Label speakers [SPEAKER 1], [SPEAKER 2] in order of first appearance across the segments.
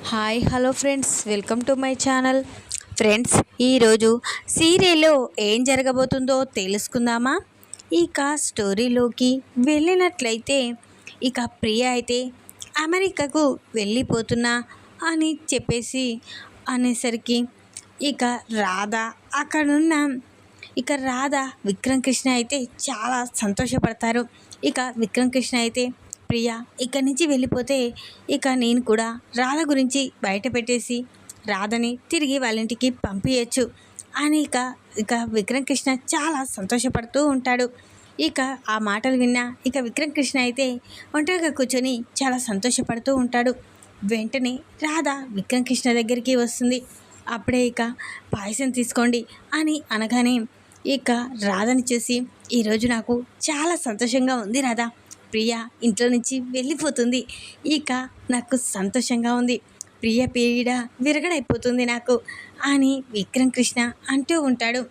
[SPEAKER 1] Hi hello friends, welcome to my channel. Friends, ఈరోజు సీరియల్లో ఏం జరగబోతుందో తెలుసుకుందామా? ఇక స్టోరీలోకి వెళ్ళినట్లయితే ఇక ప్రియ అయితే అమెరికాకు వెళ్ళిపోతున్నా అని చెప్పేసి అనేసరికి ఇక రాధ అక్కడున్న విక్రమ్ కృష్ణ అయితే చాలా సంతోషపడతారు. ఇక విక్రమ్ కృష్ణ అయితే ప్రియ ఇక్కడి నుంచి వెళ్ళిపోతే ఇక నేను కూడా రాధ గురించి బయట పెట్టేసి రాధని తిరిగి వాళ్ళ ఇంటికి పంపించచ్చు అని ఇక విక్రమ్ కృష్ణ చాలా సంతోషపడుతూ ఉంటాడు. ఇక ఆ మాటలు విన్నా ఇక విక్రమ్ కృష్ణ అయితే ఒంటరిగా కూర్చొని చాలా సంతోషపడుతూ ఉంటాడు. వెంటనే రాధ విక్రమ్ కృష్ణ దగ్గరికి వస్తుంది. అప్పుడే ఇక పాయసం తీసుకోండి అని అనగానే ఇక రాధని చూసి ఈరోజు నాకు చాలా సంతోషంగా ఉంది రాధ, ప్రియ ఇంట్లో నుంచి వెళ్ళిపోతుంది, ఇక నాకు సంతోషంగా ఉంది, ప్రియ పీడ విరగడైపోతుంది నాకు అని విక్రమ్ కృష్ణ అంటూ ఉంటాడు.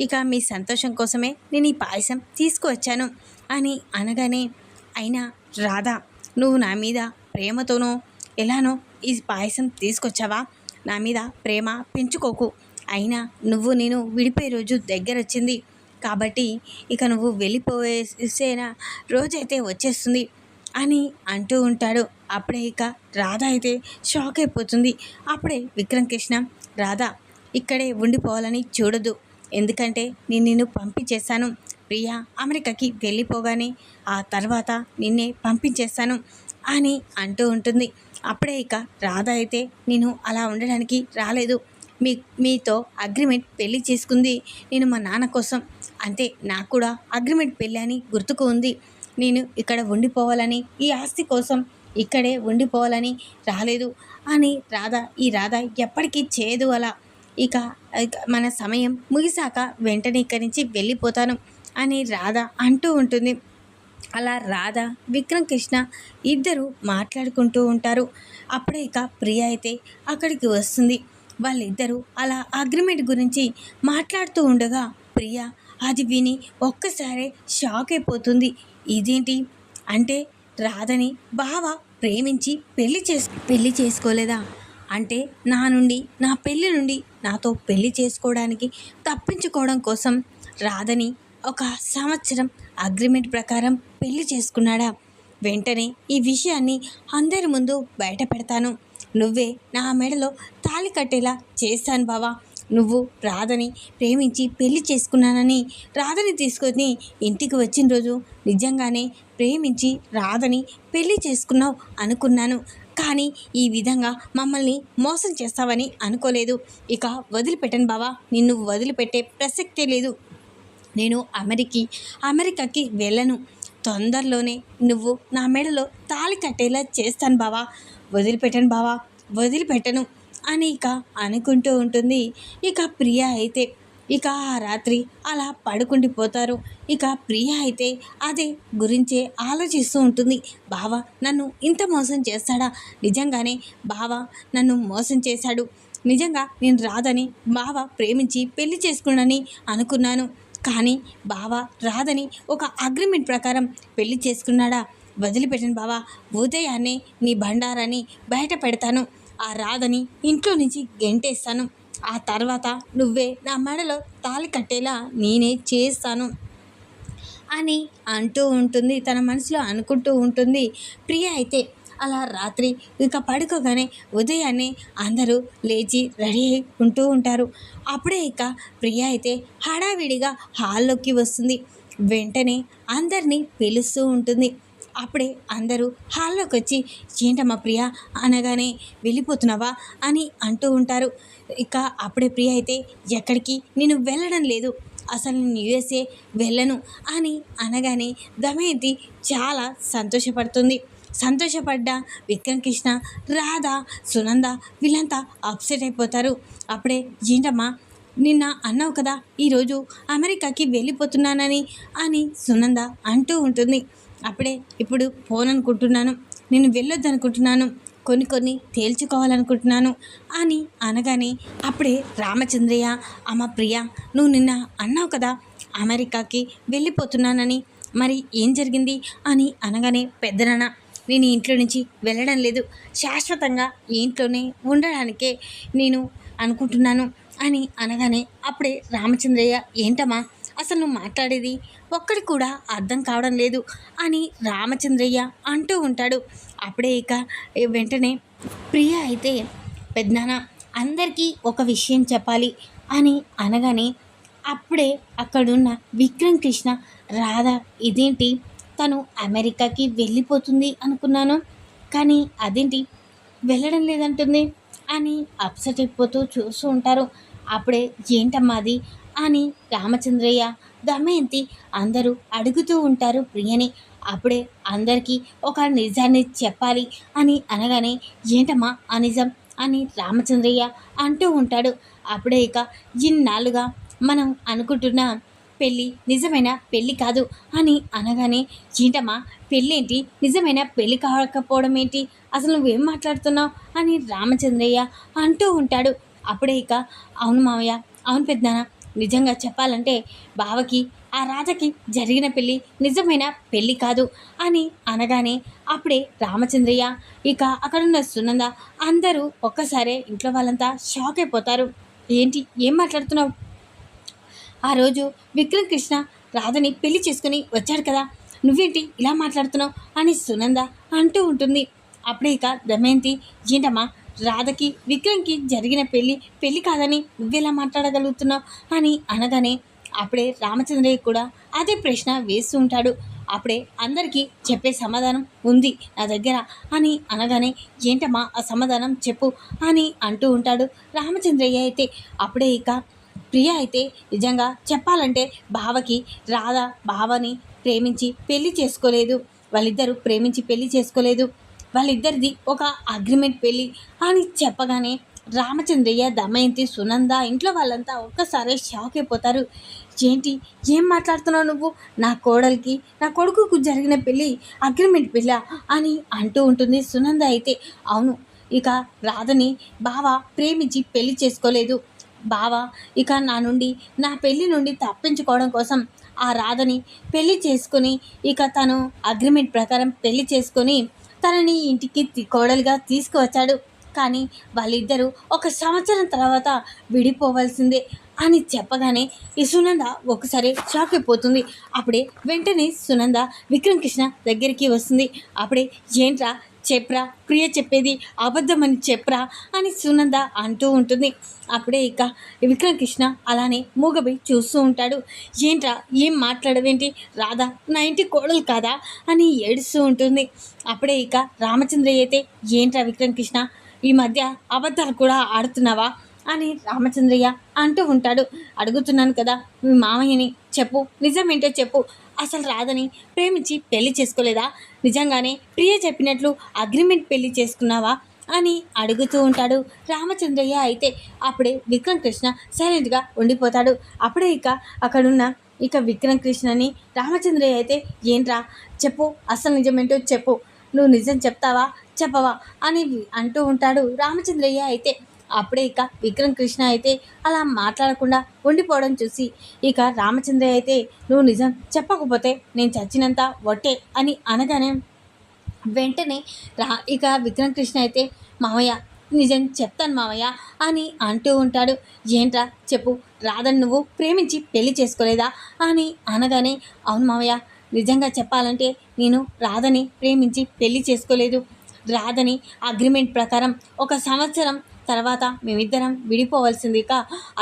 [SPEAKER 1] ఇక మీ సంతోషం కోసమే నేను ఈ పాయసం తీసుకువచ్చాను అని అనగానే, అయినా రాధా, నువ్వు నా మీద ప్రేమతోనో ఎలానో ఈ పాయసం తీసుకొచ్చావా? నా మీద ప్రేమ పెంచుకోకు. అయినా నేను విడిపోయే రోజు దగ్గర వచ్చింది కాబట్టి ఇక నువ్వు వెళ్ళిపోయేసేన రోజైతే వచ్చేస్తుంది అని అంటూ ఉంటాడు. అప్పుడే ఇక రాధ అయితే షాక్ అయిపోతుంది. అప్పుడే విక్రమ్ కృష్ణ, రాధ ఇక్కడే ఉండిపోవాలని చూడదు, ఎందుకంటే నిన్ను పంపించేస్తాను, ప్రియా అమెరికాకి వెళ్ళిపోగానే ఆ తర్వాత నిన్నే పంపించేస్తాను అని అంటూ ఉంటుంది. అప్పుడే ఇక రాధ అయితే నేను అలా ఉండడానికి రాలేదు, మీతో అగ్రిమెంట్ పెళ్లి చేసుకుంది నేను మా నాన్న కోసం, అంతే, నాకు కూడా అగ్రిమెంట్ పెళ్ళి అని గుర్తుకు ఉంది, నేను ఇక్కడ ఉండిపోవాలని, ఈ ఆస్తి కోసం ఇక్కడే ఉండిపోవాలని రాలేదు అని ఈ రాధ ఎప్పటికీ చేయదు అలా, ఇక మన సమయం ముగిసాక వెంటనే ఇక్కడి నుంచి వెళ్ళిపోతాను అని రాధ అంటూ ఉంటుంది. అలా రాధ విక్రమ్ కృష్ణ ఇద్దరు మాట్లాడుకుంటూ ఉంటారు. అప్పుడే ఇక ప్రియ అయితే అక్కడికి వస్తుంది. వాళ్ళిద్దరూ అలా అగ్రిమెంట్ గురించి మాట్లాడుతూ ఉండగా ప్రియ అది విని ఒక్కసారే షాక్ అయిపోతుంది. ఇదేంటి అంటే రాధని బావ ప్రేమించి పెళ్లి చేసుకోలేదా? అంటే నా పెళ్లి నుండి నాతో పెళ్లి చేసుకోవడానికి తప్పించుకోవడం కోసం రాధని 1 సంవత్సరం అగ్రిమెంట్ ప్రకారం పెళ్లి చేసుకున్నాడా? వెంటనే ఈ విషయాన్ని అందరి ముందు బయట పెడతాను, నువ్వే నా మెడలో తాళి కట్టేలా చేస్తాను బావా, నువ్వు రాధని ప్రేమించి పెళ్లి చేసుకున్నానని రాధని తీసుకొని ఇంటికి వచ్చిన రోజు నిజంగానే ప్రేమించి రాధని పెళ్లి చేసుకున్నావు అనుకున్నాను, కానీ ఈ విధంగా మమ్మల్ని మోసం చేస్తావని అనుకోలేదు, ఇక వదిలిపెట్టను బావా, నిన్ను వదిలిపెట్టే ప్రసక్తే లేదు, నేను అమెరికాకి వెళ్ళను, తొందరలోనే నువ్వు నా మెడలో తాళి కట్టేలా చేస్తాను బావా, వదిలిపెట్టను బావా, వదిలిపెట్టను అని ఇక అనుకుంటూ ఉంటుంది. ఇక ప్రియ అయితే ఇక ఆ రాత్రి అలా పడుకుండిపోతారు. ఇక ప్రియ అయితే అదే గురించే ఆలోచిస్తూ ఉంటుంది. బావ నన్ను ఇంత మోసం చేస్తాడా? నిజంగానే బావ నన్ను మోసం చేశాడు, నిజంగా నేను రాధని బావ ప్రేమించి పెళ్లి చేసుకున్నానని అనుకున్నాను, కానీ బావ రాధని ఒక అగ్రిమెంట్ ప్రకారం పెళ్లి చేసుకున్నాడా? వదిలిపెట్టిన బావా, ఉదయాన్నే నీ బండారాన్ని బయట పెడతాను, ఆ రాధని ఇంట్లో నుంచి గెంటేస్తాను, ఆ తర్వాత నువ్వే నా మెడలో తాళి కట్టేలా నేనే చేస్తాను అని అంటూ ఉంటుంది. తన మనసులో అనుకుంటూ ఉంటుంది. ప్రియ అయితే అలా రాత్రి ఇక పడుకోగానే ఉదయాన్నే అందరూ లేచి రెడీ అయి ఉంటూ ఉంటారు. అప్పుడే ఇక ప్రియ అయితే హడావిడిగా హాల్లోకి వస్తుంది. వెంటనే అందరినీ పిలుస్తూ ఉంటుంది. అప్పుడే అందరూ హాల్లోకి వచ్చి, ఏంటమ్మా ప్రియ అనగానే, వెళ్ళిపోతున్నావా అని అంటూ ఉంటారు. ఇక అప్పుడే ప్రియ అయితే, ఎక్కడికి నేను వెళ్ళడం లేదు, అసలు నేను యూఎస్ఏ వెళ్ళను అని అనగానే దమయంతి చాలా సంతోషపడ్డ విక్రమ్ కృష్ణ, రాధ, సునంద వీళ్ళంతా అప్సెట్ అయిపోతారు. అప్పుడే, ఏంటమ్మా నిన్న అన్నావు కదా ఈరోజు అమెరికాకి వెళ్ళిపోతున్నానని అని సునంద అంటూ ఉంటుంది. అప్పుడే, ఇప్పుడు పోననుకుంటున్నాను, నేను వెళ్ళొద్దనుకుంటున్నాను, కొన్ని తేల్చుకోవాలనుకుంటున్నాను అని అనగానే అప్పుడే రామచంద్రయ్య, అమ్మ ప్రియ, నువ్వు నిన్న అన్నావు కదా అమెరికాకి వెళ్ళిపోతున్నానని, మరి ఏం జరిగింది అని అనగానే, పెద్దనాన్న నేను ఈ ఇంట్లో నుంచి వెళ్ళడం లేదు, శాశ్వతంగా ఈ ఇంట్లోనే ఉండడానికే నేను అనుకుంటున్నాను అని అనగానే అప్పుడే రామచంద్రయ్య, ఏంటమ్మా అసలు నువ్వు మాట్లాడేది ఒక్కడి కూడా అర్థం కావడం లేదు అని రామచంద్రయ్య అంటూ ఉంటాడు. అప్పుడే ఇక వెంటనే ప్రియ అయితే, పెద్దనాన్న అందరికీ ఒక విషయం చెప్పాలి అని అనగానే అప్పుడే అక్కడున్న విక్రమ్ కృష్ణ, రాధ ఇదేంటి తను అమెరికాకి వెళ్ళిపోతుంది అనుకున్నాను, కానీ అదేంటి వెళ్ళడం లేదంటుంది అని అప్సెట్ అయిపోతూ చూస్తూ ఉంటారు. అప్పుడే ఏంటమ్మా అది అని రామచంద్రయ్య, దమయంతి అందరూ అడుగుతూ ఉంటారు ప్రియని. అప్పుడే అందరికీ ఒక నిజాన్ని చెప్పాలి అని అనగానే, ఏంటమ్మా ఆ నిజం అని రామచంద్రయ్య అంటూ ఉంటాడు. అప్పుడే ఇక ఇన్నాళ్ళుగా మనం అనుకుంటున్న పెళ్ళి నిజమైన పెళ్ళి కాదు అని అనగానే, ఏంటమ్మా పెళ్ళేంటి, నిజమైన పెళ్ళి కాకపోవడం ఏంటి, అసలు నువ్వేం మాట్లాడుతున్నావు అని రామచంద్రయ్య అంటూ ఉంటాడు. అప్పుడే ఇక, అవును మావయ్య, అవును పెద్దనాన్న, నిజంగా చెప్పాలంటే బావకి ఆ రాధకి జరిగిన పెళ్ళి నిజమైన పెళ్ళి కాదు అని అనగానే అప్పుడే రామచంద్రయ్య, ఇక అక్కడున్న సునంద అందరూ ఒక్కసారే ఇంట్లో వాళ్ళంతా షాక్ అయిపోతారు. ఏంటి, ఏం మాట్లాడుతున్నావు, ఆ రోజు విక్రమ్ కృష్ణ రాధని పెళ్లి చేసుకుని వచ్చాడు కదా, నువ్వేంటి ఇలా మాట్లాడుతున్నావు అని సునంద అంటూ ఉంటుంది. అప్పుడే ఇక దమయంతి, ఏంటమ్మా రాధకి విక్రమ్కి జరిగిన పెళ్ళి కాదని నువ్వెలా మాట్లాడగలుగుతున్నావు అని అనగానే అప్పుడే రామచంద్రయ్య కూడా అదే ప్రశ్న వేస్తూ ఉంటాడు. అప్పుడే అందరికీ చెప్పే సమాధానం ఉంది నా దగ్గర అని అనగానే, ఏంటమ్మా ఆ సమాధానం చెప్పు అని అంటూ ఉంటాడు రామచంద్రయ్య అయితే. అప్పుడే ఇక ప్రియ అయితే, నిజంగా చెప్పాలంటే బావకి రాధ బావని ప్రేమించి పెళ్లి చేసుకోలేదు, వాళ్ళిద్దరూ ప్రేమించి పెళ్లి చేసుకోలేదు, వాళ్ళిద్దరిది ఒక అగ్రిమెంట్ పెళ్ళి అని చెప్పగానే రామచంద్రయ్య, దమయంతి, సునంద ఇంట్లో వాళ్ళంతా ఒక్కసారి షాక్ అయిపోతారు. ఏంటి, ఏం మాట్లాడుతున్నావు నువ్వు, నా కోడలికి నా కొడుకుకు జరిగిన పెళ్ళి అగ్రిమెంట్ పెళ్ళ అని అంటూ ఉంటుంది సునంద అయితే. అవును, ఇక రాధని బావ ప్రేమించి పెళ్లి చేసుకోలేదు, బావ ఇక నా పెళ్ళి నుండి తప్పించుకోవడం కోసం ఆ రాధని పెళ్లి చేసుకొని ఇక తను అగ్రిమెంట్ ప్రకారం పెళ్లి చేసుకొని తనని ఇంటికి కోడలిగా తీసుకువచ్చాడు. కానీ వాళ్ళిద్దరూ 1 సంవత్సరం తర్వాత విడిపోవాల్సిందే అని చెప్పగానే ఈ సునంద ఒకసారి షాక్ అయిపోతుంది. అప్పుడే వెంటనే సునంద విక్రమ్ కృష్ణ దగ్గరికి వస్తుంది. అప్పుడే, ఏంట్రా చెప్పరా, ప్రియ చెప్పేది అబద్ధమని చెప్పరా అని సునంద అంటూ ఉంటుంది. అప్పుడే ఇక విక్రమ్ కృష్ణ అలానే మూగబోయి చూస్తూ ఉంటాడు. ఏంట్రా, ఏం మాట్లాడవేంటి, రాధా నా ఇంటి కోడలు కాదా అని ఏడుస్తూ ఉంటుంది. అప్పుడే ఇక రామచంద్రయ్య అయితే, ఏంట్రా విక్రమ్ కృష్ణ, ఈ మధ్య అబద్ధాలు కూడా ఆడుతున్నావా అని రామచంద్రయ్య అంటూ ఉంటాడు. అడుగుతున్నాను కదా మీ మామయ్యని, చెప్పు, నిజమేంటో చెప్పు, అసలు రాధని ప్రేమించి పెళ్లి చేసుకోలేదా, నిజంగానే ప్రియ చెప్పినట్లు అగ్రిమెంట్ పెళ్లి చేసుకున్నావా అని అడుగుతూ ఉంటాడు రామచంద్రయ్య అయితే. అప్పుడే విక్రమ్ కృష్ణ సైలెంట్గా ఉండిపోతాడు. అప్పుడే ఇక అక్కడున్న విక్రమ్ కృష్ణని రామచంద్రయ్య అయితే, ఏంట్రా చెప్పు, అసలు నిజమేంటో చెప్పు, నువ్వు నిజం చెప్తావా చెప్పవా అని అంటూ ఉంటాడు రామచంద్రయ్య అయితే. అప్పుడే ఇక విక్రమ్ కృష్ణ అయితే అలా మాట్లాడకుండా ఉండిపోవడం చూసి ఇక రామచంద్రయ్య అయితే, నువ్వు నిజం చెప్పకపోతే నేను చచ్చినంత ఒట్టే అని అనగానే వెంటనే ఇక విక్రమ్ కృష్ణ అయితే, మావయ్య నిజం చెప్తాను మావయ్య అని అంటూ ఉంటాడు. ఏంట్రా చెప్పు, రాధని నువ్వు ప్రేమించి పెళ్లి చేసుకోలేదా అని అనగానే, అవును మావయ్య, నిజంగా చెప్పాలంటే నేను రాధని ప్రేమించి పెళ్లి చేసుకోలేదు, రాధని అగ్రిమెంట్ ప్రకారం 1 సంవత్సరం తర్వాత మేమిద్దరం విడిపోవాల్సింది ఇక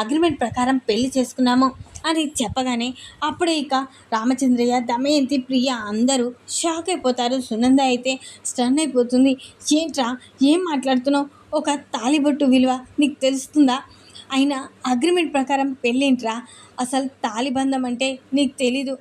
[SPEAKER 1] అగ్రిమెంట్ ప్రకారం పెళ్లి చేసుకున్నాము అని చెప్పగానే అప్పుడే ఇక రామచంద్రయ్య, దమయంతి, ప్రియ అందరూ షాక్ అయిపోతారు. సునంద అయితే స్టన్ అయిపోతుంది. ఏంట్రా, ఏం మాట్లాడుతున్నావు, ఒక తాళిబొట్టు విలువ నీకు తెలుస్తుందా, అయినా అగ్రిమెంట్ ప్రకారం పెళ్ళేంట్రా, అసలు తాళిబంధం అంటే నీకు తెలీదు,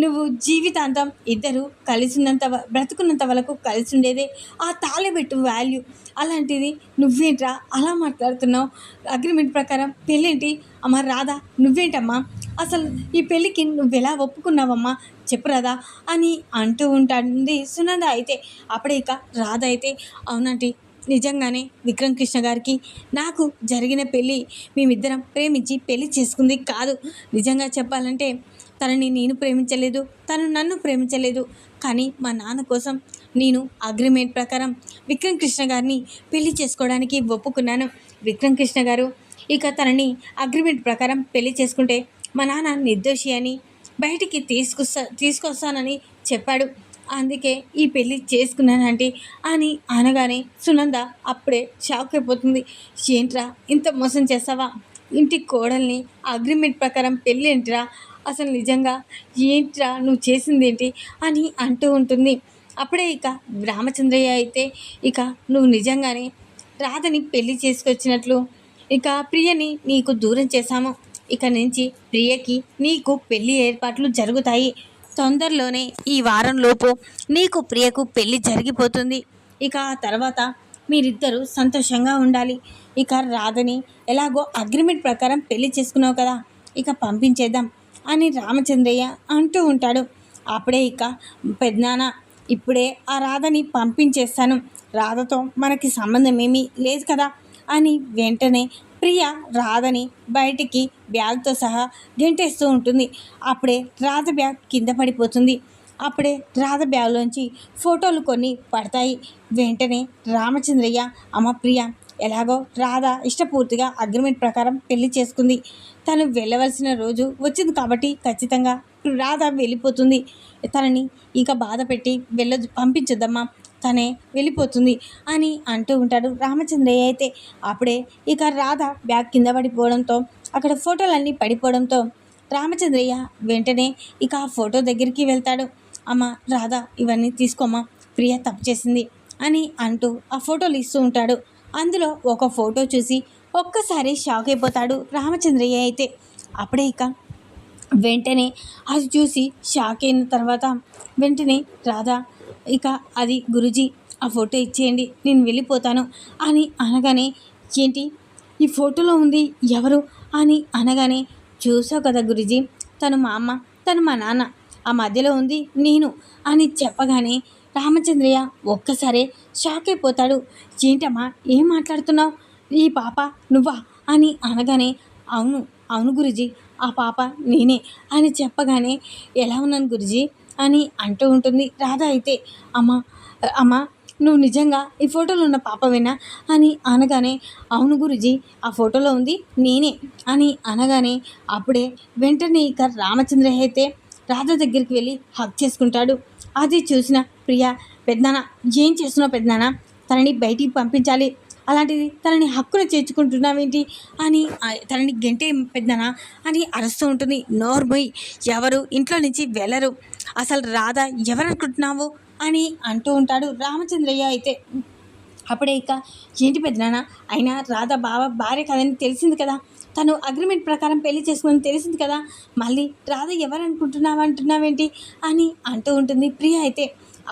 [SPEAKER 1] నువ్వు జీవితాంతం ఇద్దరు కలిసినంత బ్రతుకున్నంత వరకు కలిసి ఉండేదే ఆ తాళిబెట్టు వాల్యూ, అలాంటిది నువ్వేంట్రా అలా మాట్లాడుతున్నావు, అగ్రిమెంట్ ప్రకారం పెళ్ళేంటి అమ్మ, రాధా నువ్వేంటమ్మా, అసలు ఈ పెళ్ళికి నువ్వెలా ఒప్పుకున్నావమ్మా చెప్పురాదా అని అంటూ ఉంటుంది సునంద అయితే. అప్పుడే ఇక రాధ అయితే, అవునంటే నిజంగానే విక్రమ్ కృష్ణ గారికి నాకు జరిగిన పెళ్ళి మేమిద్దరం ప్రేమించి పెళ్ళి చేసుకుంది కాదు, నిజంగా చెప్పాలంటే తనని నేను ప్రేమించలేదు, తను నన్ను ప్రేమించలేదు, కానీ మా నాన్న కోసం నేను అగ్రిమెంట్ ప్రకారం విక్రమ్ కృష్ణ గారిని పెళ్లి చేసుకోవడానికి ఒప్పుకున్నాను. విక్రమ్ కృష్ణ గారు ఇక తనని అగ్రిమెంట్ ప్రకారం పెళ్లి చేసుకుంటే మా నాన్న నిర్దోషి అని బయటికి తీసుకొస్తానని చెప్పాడు. అందుకే ఈ పెళ్ళి చేసుకున్నానంటే అని అనగానే సునంద అప్పుడే షాక్ అయిపోతుంది. ఏంట్రా ఇంత మోసం చేస్తావా? ఇంటి కోడల్ని అగ్రిమెంట్ ప్రకారం పెళ్ళి ఏంట్రా? అసలు నిజంగా ఏంట్రా నువ్వు చేసింది ఏంటి అని అంటూ ఉంటుంది. అప్పుడే ఇక రామచంద్రయ్య అయితే ఇక నువ్వు నిజంగానే రాధని పెళ్లి చేసుకొచ్చినట్లు ఇక ప్రియని నీకు దూరం చేశాము. ఇక నుంచి ప్రియకి నీకు పెళ్లి ఏర్పాట్లు జరుగుతాయి. తొందరలోనే ఈ వారంలోపు నీకు ప్రియకు పెళ్లి జరిగిపోతుంది. ఇక ఆ తర్వాత మీరిద్దరూ సంతోషంగా ఉండాలి. ఇక రాధని ఎలాగో అగ్రిమెంట్ ప్రకారం పెళ్లి చేసుకున్నావు కదా, ఇక పంపించేద్దాం అని రామచంద్రయ్య అంటూ ఉంటాడు. అప్పుడే ఇక పెద్దనాన్న ఇప్పుడే ఆ రాధని పంపించేస్తాను, రాధతో మనకి సంబంధం ఏమీ లేదు కదా అని వెంటనే ప్రియ రాధని బయటికి బ్యాగ్తో సహా గెంటేస్తూ ఉంటుంది. అప్పుడే రాధ బ్యాగ్ కింద పడిపోతుంది. అప్పుడే రాధ బ్యాగ్లోంచి ఫోటోలు కొన్ని పడతాయి. వెంటనే రామచంద్రయ్య అమ్మ ప్రియ ఎలాగో రాధ ఇష్టపూర్తిగా అగ్రిమెంట్ ప్రకారం పెళ్లి చేసుకుంది, తను వెళ్ళవలసిన రోజు వచ్చింది కాబట్టి ఖచ్చితంగా రాధ వెళ్ళిపోతుంది. తనని ఇక బాధ పెట్టి పంపించొద్దమ్మా, తనే వెళ్ళిపోతుంది అని అంటూ ఉంటాడు రామచంద్రయ్య అయితే. అప్పుడే ఇక రాధ బ్యాగ్ కింద పడిపోవడంతో అక్కడ ఫోటోలన్నీ పడిపోవడంతో రామచంద్రయ్య వెంటనే ఇక ఆ ఫోటో దగ్గరికి వెళ్తాడు. అమ్మ రాధ ఇవన్నీ తీసుకోమ్మా, ప్రియ తప్పు చేసింది అని అంటూ ఆ ఫోటోలు ఇస్తూ ఉంటాడు. అందులో ఒక ఫోటో చూసి ఒక్కసారి షాక్ అయిపోతాడు రామచంద్రయ్య అయితే. అప్పుడే ఇక వెంటనే అది చూసి షాక్ అయిన తర్వాత వెంటనే రాధా ఇక అది గురుజీ ఆ ఫోటో ఇచ్చేయండి, నేను వెళ్ళిపోతాను అని అనగానే ఏంటి ఈ ఫోటోలో ఉంది ఎవరు అని అనగానే చూసావు కదా గురుజీ, తను మా అమ్మ, తను మా నాన్న, ఆ మధ్యలో ఉంది నేను అని చెప్పగానే రామచంద్రయ్య ఒక్కసారే షాక్ అయిపోతాడు. ఏంటమ్మా ఏం మాట్లాడుతున్నావు, ఈ పాప నువ్వా అని అనగానే అవును అవును గురుజీ, ఆ పాప నేనే అని చెప్పగానే ఎలా ఉన్నాను గురుజీ అని అంటూ ఉంటుంది రాధ అయితే. అమ్మ అమ్మ నువ్వు నిజంగా ఈ ఫోటోలో ఉన్న పాపవేనా అని అనగానే అవును గురుజీ, ఆ ఫోటోలో ఉంది నేనే అని అనగానే అప్పుడే వెంటనే ఇక రామచంద్రయ్య అయితే రాధ దగ్గరికి వెళ్ళి హక్ చేసుకుంటాడు. అది చూసిన ప్రియ పెద్దనాన్న ఏం చేస్తున్నావు పెద్దనాన్న, తనని బయటికి పంపించాలి, అలాంటిది తనని హక్కున చేర్చుకుంటున్నావేంటి అని తనని గంటే పెద్దనా అని అరుస్తూ ఉంటుంది. నోర్మొయ్, ఎవరు ఇంట్లో నుంచి వెళ్ళరు, అసలు రాధ ఎవరనుకుంటున్నావు అని అంటూ ఉంటాడు రామచంద్రయ్య అయితే. అప్పుడే ఇక ఏంటి పెద్దనాన్న, అయినా రాధ భార్య కదని తెలిసింది కదా, తను అగ్రిమెంట్ ప్రకారం పెళ్లి చేసుకుని తెలిసింది కదా, మళ్ళీ రాధ అంటున్నావేంటి అని అంటూ ఉంటుంది ప్రియ అయితే.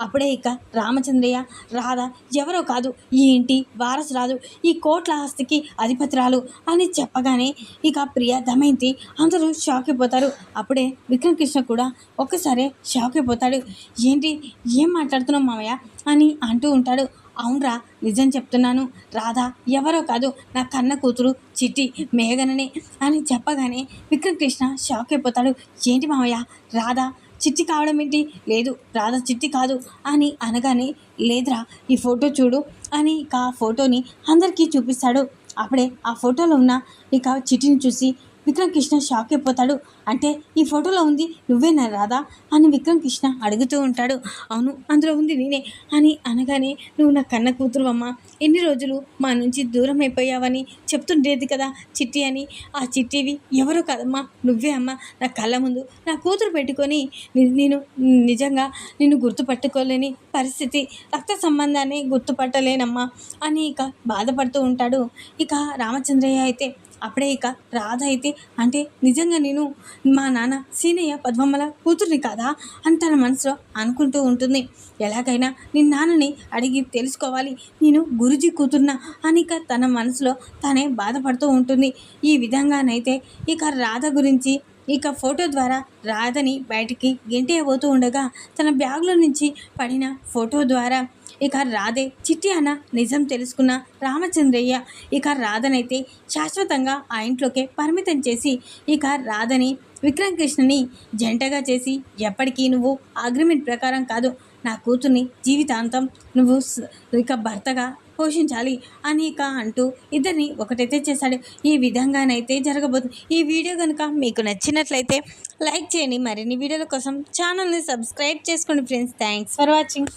[SPEAKER 1] అప్పుడే ఇక రామచంద్రయ్య రాధ ఎవరో కాదు, ఈ ఇంటి వారసురాలు, ఈ కోట్ల ఆస్తికి అధిపతిరాలు అని చెప్పగానే ఇక ప్రియ దమయంతి అందరూ షాక్ అయిపోతారు. అప్పుడే విక్రమ్ కృష్ణ కూడా ఒక్కసారే షాక్ అయిపోతాడు. ఏంటి ఏం మాట్లాడుతున్నావు మామయ్య అని అంటూ ఉంటాడు. అవునరా నిజం చెప్తున్నాను, రాధ ఎవరో కాదు, నా కన్న కూతురు చిట్టి మేఘననే అని చెప్పగానే విక్రమ్ కృష్ణ షాక్ అయిపోతాడు. ఏంటి మామయ్య రాధ చిట్టి కావడం ఏంటి, లేదు రాధ చిట్టి కాదు అని అనగానే లేదురా ఈ ఫోటో చూడు అని ఇక ఆ ఫోటోని అందరికీ చూపిస్తాడు. అప్పుడే ఆ ఫోటోలో ఉన్న ఇక చిట్టిని చూసి విక్రమ్ కృష్ణ షాక్ అయిపోతాడు. అంటే ఈ ఫోటోలో ఉంది నువ్వేనా రాధా అని విక్రమ్ కృష్ణ అడుగుతూ ఉంటాడు. అవును అందులో ఉంది నేనే అని అనగానే నువ్వు నా కన్న కూతురు అమ్మ, ఎన్ని రోజులు మా నుంచి దూరం అయిపోయావని చెప్తుండేది కదా చిట్టి అని, ఆ చిట్టివి ఎవరో కదమ్మా నువ్వే అమ్మ, నా కళ్ళ ముందు నా కూతురు పెట్టుకొని నేను నిజంగా నిన్ను గుర్తుపట్టుకోలేని పరిస్థితి, రక్త సంబంధాన్ని గుర్తుపట్టలేనమ్మా అని ఇక బాధపడుతూ ఉంటాడు ఇక రామచంద్రయ్య అయితే. అప్పుడే ఇక రాధ అయితే అంటే నిజంగా నేను మా నాన్న సీనయ్య పద్మమ్మల కూతుర్ని కాదా అని తన మనసులో అనుకుంటూ ఉంటుంది. ఎలాగైనా నీ నాన్నని అడిగి తెలుసుకోవాలి, నేను గురుజీ కూతుర్నా అని ఇక తన మనసులో తనే బాధపడుతూ ఉంటుంది. ఈ విధంగానైతే ఇక రాధ గురించి ఇక ఫోటో ద్వారా రాధని బయటికి గెంటేయబోతూ ఉండగా తన బ్యాగ్లో నుంచి పడిన ఫోటో ద్వారా ఇక రాధే చిట్టి అన్న నిజం తెలుసుకున్న రామచంద్రయ్య ఇక రాధనైతే శాశ్వతంగా ఆ ఇంట్లోకే పరిమితం చేసి ఇక రాధని విక్రమ్ కృష్ణని జంటగా చేసి ఎప్పటికీ నువ్వు అగ్రిమెంట్ ప్రకారం కాదు నా కూతుర్ని జీవితాంతం నువ్వు ఇక భర్తగా పోషించాలి అని ఇక అంటూ ఇద్దరిని ఒకటైతే చేశాడు. ఈ విధంగానైతే జరగబోతుంది. ఈ వీడియో కనుక మీకు నచ్చినట్లయితే లైక్ చేయండి. మరిన్ని వీడియోల కోసం ఛానల్ని సబ్స్క్రైబ్ చేసుకోండి ఫ్రెండ్స్. Thanks for watching.